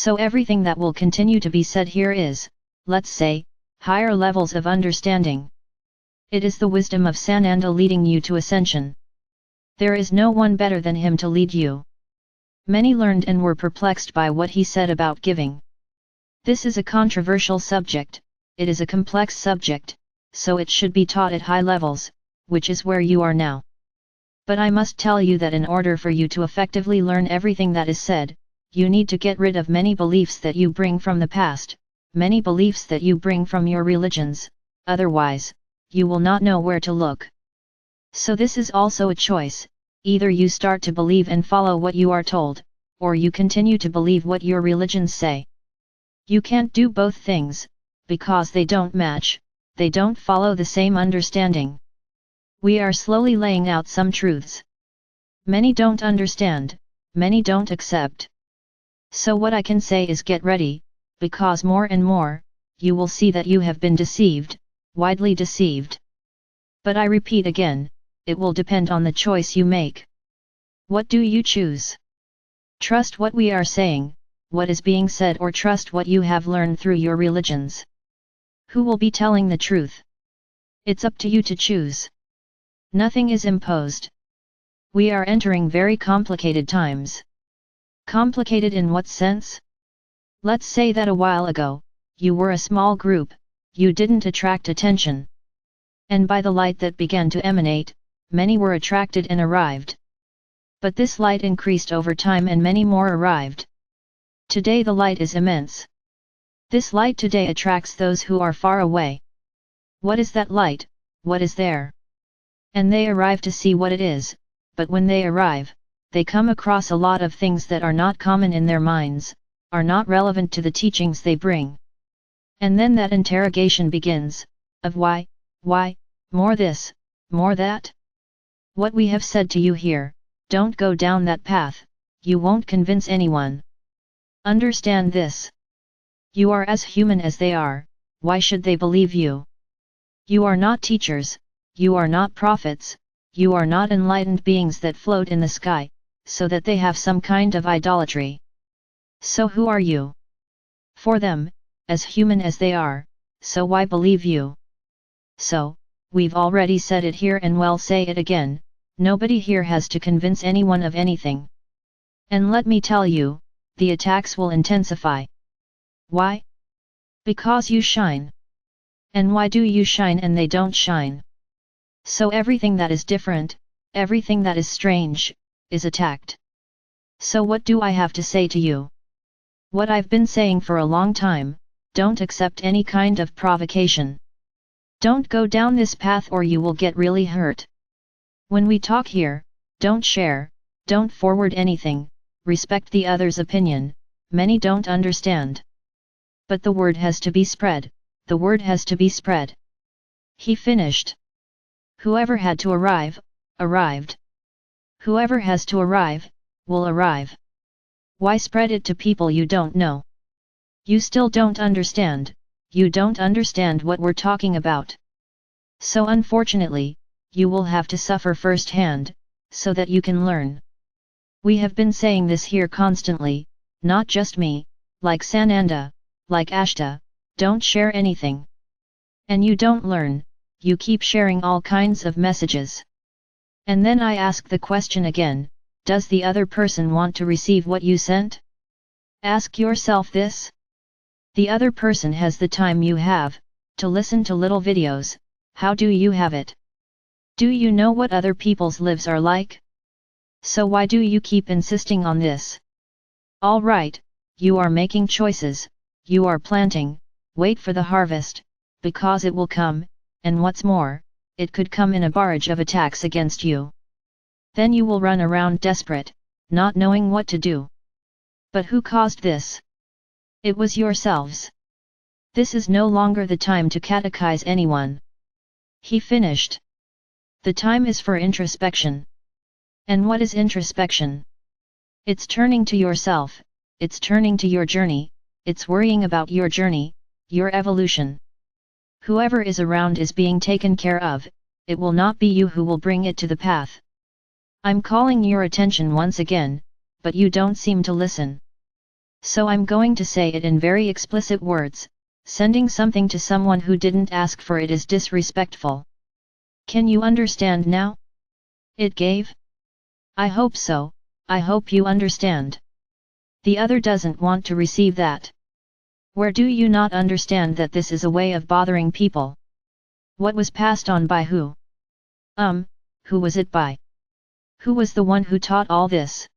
So everything that will continue to be said here is, let's say, higher levels of understanding. It is the wisdom of Sananda leading you to ascension. There is no one better than him to lead you. Many learned and were perplexed by what he said about giving. This is a controversial subject, it is a complex subject, so it should be taught at high levels, which is where you are now. But I must tell you that in order for you to effectively learn everything that is said, you need to get rid of many beliefs that you bring from the past, many beliefs that you bring from your religions, otherwise, you will not know where to look. So this is also a choice, either you start to believe and follow what you are told, or you continue to believe what your religions say. You can't do both things, because they don't match, they don't follow the same understanding. We are slowly laying out some truths. Many don't understand, many don't accept. So what I can say is get ready, because more and more, you will see that you have been deceived, widely deceived. But I repeat again, it will depend on the choice you make. What do you choose? Trust what we are saying, what is being said, or trust what you have learned through your religions? Who will be telling the truth? It's up to you to choose. Nothing is imposed. We are entering very complicated times. Complicated in what sense? Let's say that a while ago, you were a small group, you didn't attract attention. And by the light that began to emanate, many were attracted and arrived. But this light increased over time and many more arrived. Today the light is immense. This light today attracts those who are far away. What is that light? What is there? And they arrive to see what it is, but when they arrive, they come across a lot of things that are not common in their minds, are not relevant to the teachings they bring. And then that interrogation begins, of why, more this, more that? What we have said to you here, don't go down that path, you won't convince anyone. Understand this. You are as human as they are, why should they believe you? You are not teachers, you are not prophets, you are not enlightened beings that float in the sky, so that they have some kind of idolatry. So who are you? For them, as human as they are, so why believe you? So, we've already said it here and we'll say it again, nobody here has to convince anyone of anything. And let me tell you, the attacks will intensify. Why? Because you shine. And why do you shine and they don't shine? So everything that is different, everything that is strange, is attacked. So what do I have to say to you? What I've been saying for a long time, don't accept any kind of provocation. Don't go down this path or you will get really hurt. When we talk here, don't share, don't forward anything, respect the other's opinion, many don't understand. But the word has to be spread, the word has to be spread. He finished. Whoever had to arrive, arrived. Whoever has to arrive, will arrive. Why spread it to people you don't know? You still don't understand, you don't understand what we're talking about. So unfortunately, you will have to suffer firsthand, so that you can learn. We have been saying this here constantly, not just me, like Sananda, like Ashta, don't share anything. And you don't learn, you keep sharing all kinds of messages. And then I ask the question again, does the other person want to receive what you sent? Ask yourself this. The other person has the time you have, to listen to little videos, how do you have it? Do you know what other people's lives are like? So why do you keep insisting on this? All right, you are making choices, you are planting, wait for the harvest, because it will come, and what's more, it could come in a barrage of attacks against you. Then you will run around desperate, not knowing what to do. But who caused this? It was yourselves. This is no longer the time to catechize anyone. He finished. The time is for introspection. And what is introspection? It's turning to yourself, it's turning to your journey, it's worrying about your journey, your evolution. Whoever is around is being taken care of, it will not be you who will bring it to the path. I'm calling your attention once again, but you don't seem to listen. So I'm going to say it in very explicit words. Sending something to someone who didn't ask for it is disrespectful. Can you understand now? It gave? I hope so, I hope you understand. The other doesn't want to receive that. Where do you not understand that this is a way of bothering people? What was passed on by who? Who was it by? Who was the one who taught all this?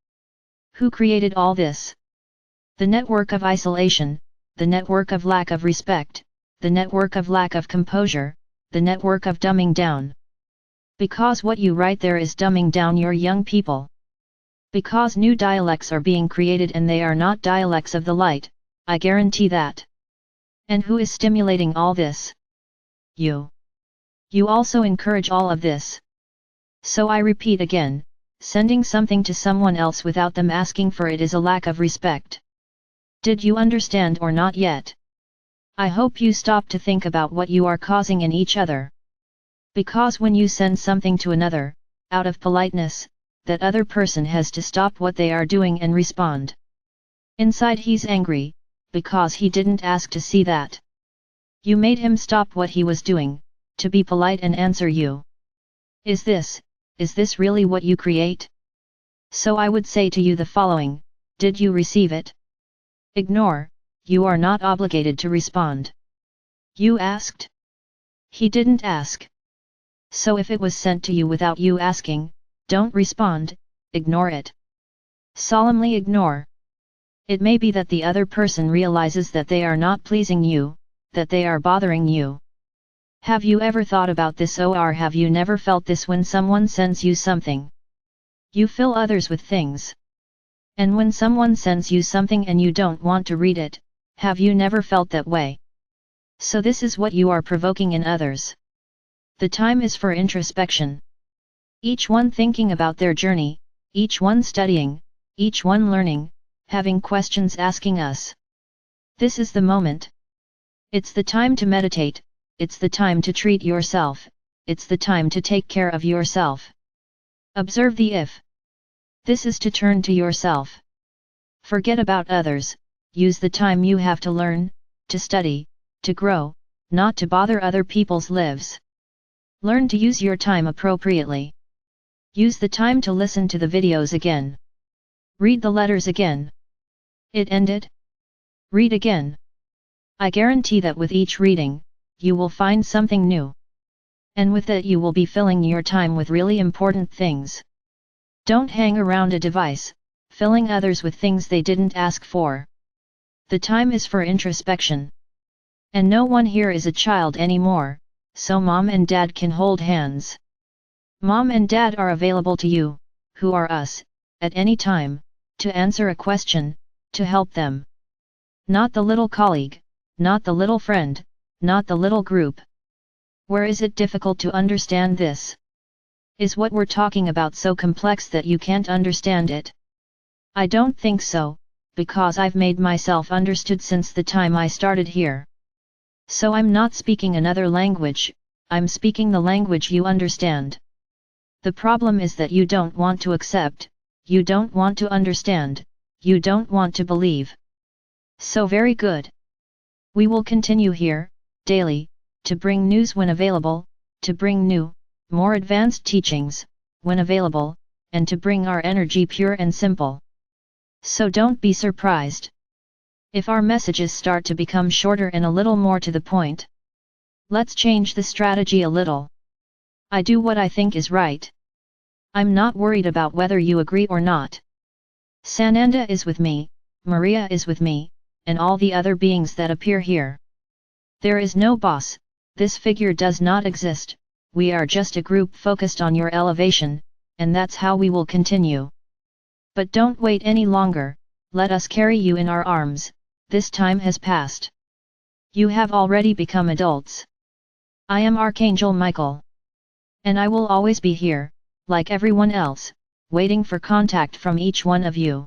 Who created all this? The network of isolation, the network of lack of respect, the network of lack of composure, the network of dumbing down. Because what you write there is dumbing down your young people. Because new dialects are being created and they are not dialects of the light, I guarantee that. And who is stimulating all this? You. You also encourage all of this. So I repeat again, sending something to someone else without them asking for it is a lack of respect. Did you understand or not yet? I hope you stop to think about what you are causing in each other. Because when you send something to another, out of politeness, that other person has to stop what they are doing and respond. Inside he's angry, because he didn't ask to see that. You made him stop what he was doing, to be polite and answer you. Is this really what you create? So I would say to you the following, did you receive it? Ignore, you are not obligated to respond. You asked? He didn't ask. So if it was sent to you without you asking, don't respond, ignore it. Solemnly ignore. It may be that the other person realizes that they are not pleasing you, that they are bothering you. Have you ever thought about this, or have you never felt this when someone sends you something? You fill others with things. And when someone sends you something and you don't want to read it, have you never felt that way? So this is what you are provoking in others. The time is for introspection. Each one thinking about their journey, each one studying, each one learning, having questions asking us. This is the moment. It's the time to meditate, it's the time to treat yourself, it's the time to take care of yourself. Observe the if. This is to turn to yourself. Forget about others, use the time you have to learn, to study, to grow, not to bother other people's lives. Learn to use your time appropriately. Use the time to listen to the videos again. Read the letters again. It ended? Read again. I guarantee that with each reading, you will find something new. And with it you will be filling your time with really important things. Don't hang around a device, filling others with things they didn't ask for. The time is for introspection. And no one here is a child anymore, so mom and dad can hold hands. Mom and dad are available to you, who are us, at any time, to answer a question, to help them. Not the little colleague, not the little friend, not the little group. Where is it difficult to understand this? Is what we're talking about so complex that you can't understand it? I don't think so, because I've made myself understood since the time I started here. So I'm not speaking another language, I'm speaking the language you understand. The problem is that you don't want to accept, you don't want to understand, you don't want to believe. So very good. We will continue here, daily, to bring news when available, to bring new, more advanced teachings, when available, and to bring our energy pure and simple. So don't be surprised if our messages start to become shorter and a little more to the point. Let's change the strategy a little. I do what I think is right. I'm not worried about whether you agree or not. Sananda is with me, Maria is with me, and all the other beings that appear here. There is no boss, this figure does not exist, we are just a group focused on your elevation, and that's how we will continue. But don't wait any longer, let us carry you in our arms, this time has passed. You have already become adults. I am Archangel Michael. And I will always be here, like everyone else, waiting for contact from each one of you.